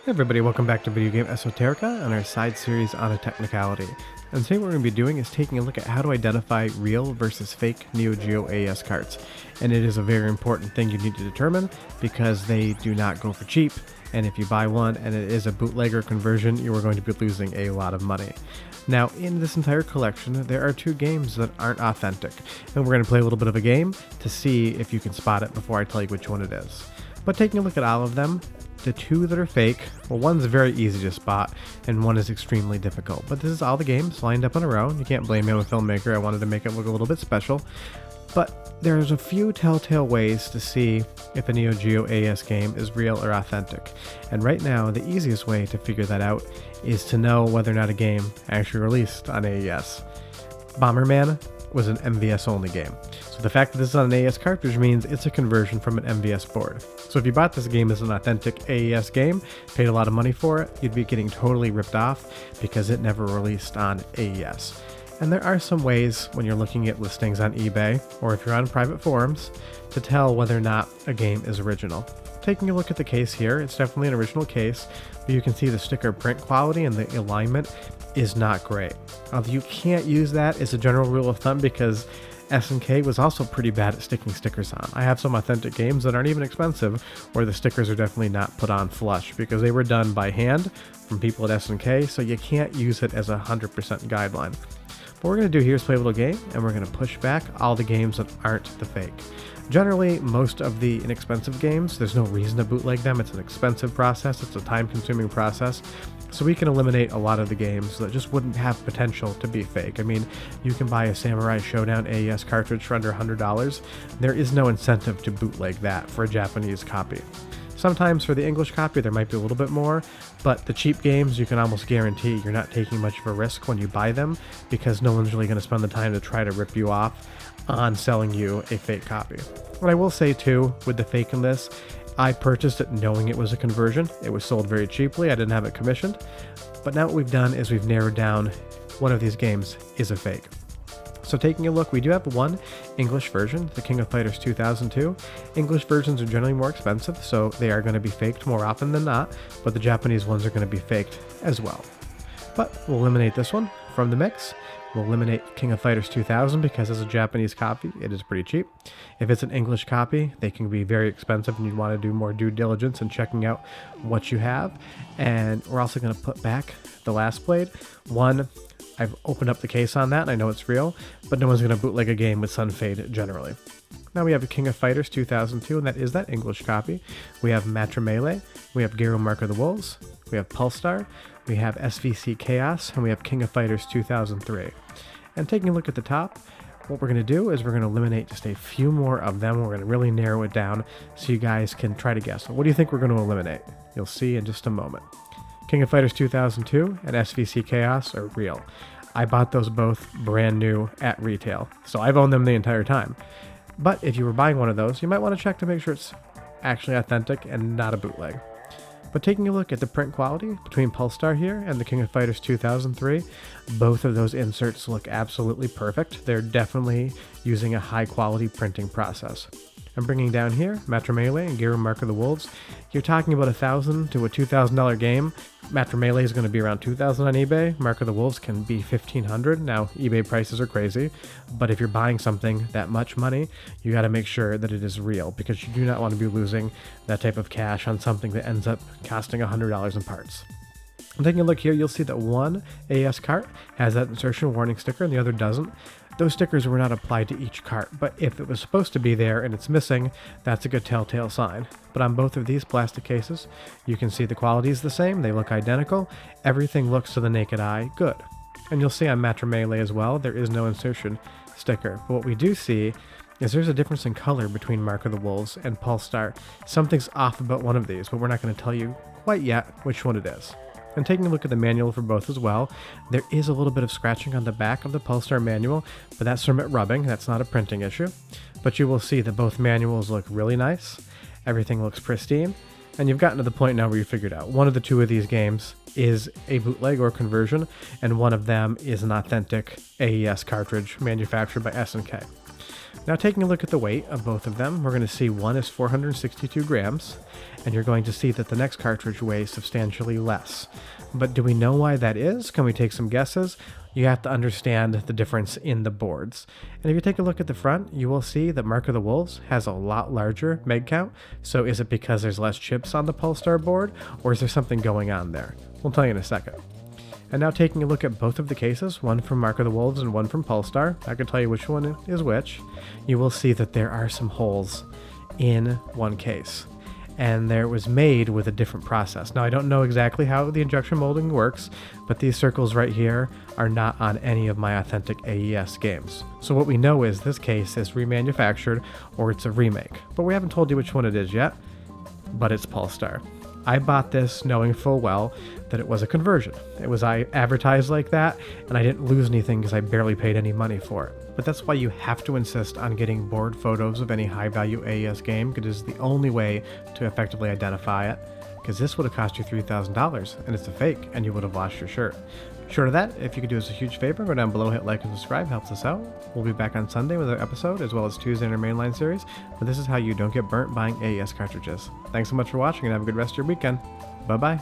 Hey everybody, welcome back to Video Game Esoterica on our side series on a technicality. And today what we're going to be doing is taking a look at how to identify real versus fake Neo Geo AES cards. And it is a very important thing you need to determine because they do not go for cheap. And if you buy one and it is a bootlegger conversion, you are going to be losing a lot of money. Now, in this entire collection, there are two games that aren't authentic. And we're going to play a little bit of a game to see if you can spot it before I tell you which one it is. But taking a look at all of them, the two that are fake, well, one's very easy to spot, and one is extremely difficult. But this is all the games lined up in a row. You can't blame me, I'm a filmmaker. I wanted to make it look a little bit special. But there's a few telltale ways to see if a Neo Geo AES game is real or authentic. And right now, the easiest way to figure that out is to know whether or not a game actually released on AES. Bomberman was an MVS only game. So the fact that this is on an AES cartridge means it's a conversion from an MVS board. So if you bought this game as an authentic AES game, paid a lot of money for it, you'd be getting totally ripped off because it never released on AES. And there are some ways when you're looking at listings on eBay, or if you're on private forums, to tell whether or not a game is original. Taking a look at the case here, it's definitely an original case, but you can see the sticker print quality and the alignment is not great. Although you can't use that as a general rule of thumb because SNK was also pretty bad at sticking stickers on. I have some authentic games that aren't even expensive where the stickers are definitely not put on flush because they were done by hand from people at SNK, so you can't use it as a 100% guideline. What we're going to do here is play a little game, and we're going to push back all the games that aren't the fake. Generally, most of the inexpensive games, there's no reason to bootleg them. It's an expensive process. It's a time-consuming process. So we can eliminate a lot of the games that just wouldn't have potential to be fake. I mean, you can buy a Samurai Showdown AES cartridge for under $100. There is no incentive to bootleg that for a Japanese copy. Sometimes for the English copy, there might be a little bit more, but the cheap games, you can almost guarantee you're not taking much of a risk when you buy them because no one's really going to spend the time to try to rip you off on selling you a fake copy. What I will say too, with the fake in this, I purchased it knowing it was a conversion. It was sold very cheaply. I didn't have it commissioned. But now what we've done is we've narrowed down one of these games is a fake. So taking a look, we do have one English version, the King of Fighters 2002. English versions are generally more expensive, so they are going to be faked more often than not, but the Japanese ones are going to be faked as well. But we'll eliminate this one from the mix. We'll eliminate King of Fighters 2000 because as a Japanese copy, it is pretty cheap. If it's an English copy, they can be very expensive and you'd want to do more due diligence in checking out what you have. And we're also going to put back the last blade. One, I've opened up the case on that and I know it's real, but no one's going to bootleg a game with Sun Fade generally. Now we have a King of Fighters 2002, and that is that English copy. We have Matra Melee, we have Garo Mark of the Wolves, we have Pulsar, we have SVC Chaos, and we have King of Fighters 2003. And taking a look at the top, what we're going to do is we're going to eliminate just a few more of them. We're going to really narrow it down so you guys can try to guess. What do you think we're going to eliminate? You'll see in just a moment. King of Fighters 2002 and SVC Chaos are real. I bought those both brand new at retail, so I've owned them the entire time. But if you were buying one of those, you might want to check to make sure it's actually authentic and not a bootleg. But taking a look at the print quality between Pulsar here and the King of Fighters 2003, both of those inserts look absolutely perfect. They're definitely using a high quality printing process. I'm bringing down here Matra Melee and Garo Mark of the Wolves. You're talking about $1,000 to a $2,000 game. Matra Melee is going to be around $2,000 on eBay. Mark of the Wolves can be $1,500. Now, eBay prices are crazy, but if you're buying something that much money, you got to make sure that it is real because you do not want to be losing that type of cash on something that ends up costing $100 in parts. Taking a look here, you'll see that one AES cart has that insertion warning sticker and the other doesn't. Those stickers were not applied to each cart, but if it was supposed to be there and it's missing, that's a good telltale sign. But on both of these plastic cases, you can see the quality is the same, they look identical, everything looks to the naked eye good. And you'll see on Matra Melee as well, there is no insertion sticker. But what we do see is there's a difference in color between Mark of the Wolves and Pulsar. Something's off about one of these, but we're not going to tell you quite yet which one it is. And taking a look at the manual for both as well, there is a little bit of scratching on the back of the Pulsar manual, but that's from it rubbing, that's not a printing issue. But you will see that both manuals look really nice, everything looks pristine, and you've gotten to the point now where you figured out one of the two of these games is a bootleg or conversion, and one of them is an authentic AES cartridge manufactured by SNK. Now taking a look at the weight of both of them, we're going to see one is 462 grams, and you're going to see that the next cartridge weighs substantially less. But do we know why that is? Can we take some guesses? You have to understand the difference in the boards. And if you take a look at the front, you will see that Mark of the Wolves has a lot larger meg count. So is it because there's less chips on the Polestar board, or is there something going on there? We'll tell you in a second. And now taking a look at both of the cases, one from Mark of the Wolves and one from Polestar, I can tell you which one is which. You will see that there are some holes in one case. And there was made with a different process. Now I don't know exactly how the injection molding works, but these circles right here are not on any of my authentic AES games. So what we know is this case is remanufactured or it's a remake. But we haven't told you which one it is yet, but it's Polestar. I bought this knowing full well that it was a conversion. It was advertised like that, and I didn't lose anything because I barely paid any money for it. But that's why you have to insist on getting board photos of any high-value AES game, because it's the only way to effectively identify it, because this would have cost you $3,000, and it's a fake, and you would have lost your shirt. Short of that, if you could do us a huge favor, go down below, hit like and subscribe, helps us out. We'll be back on Sunday with an episode, as well as Tuesday in our mainline series, but this is how you don't get burnt buying AES cartridges. Thanks so much for watching, and have a good rest of your weekend. Bye-bye.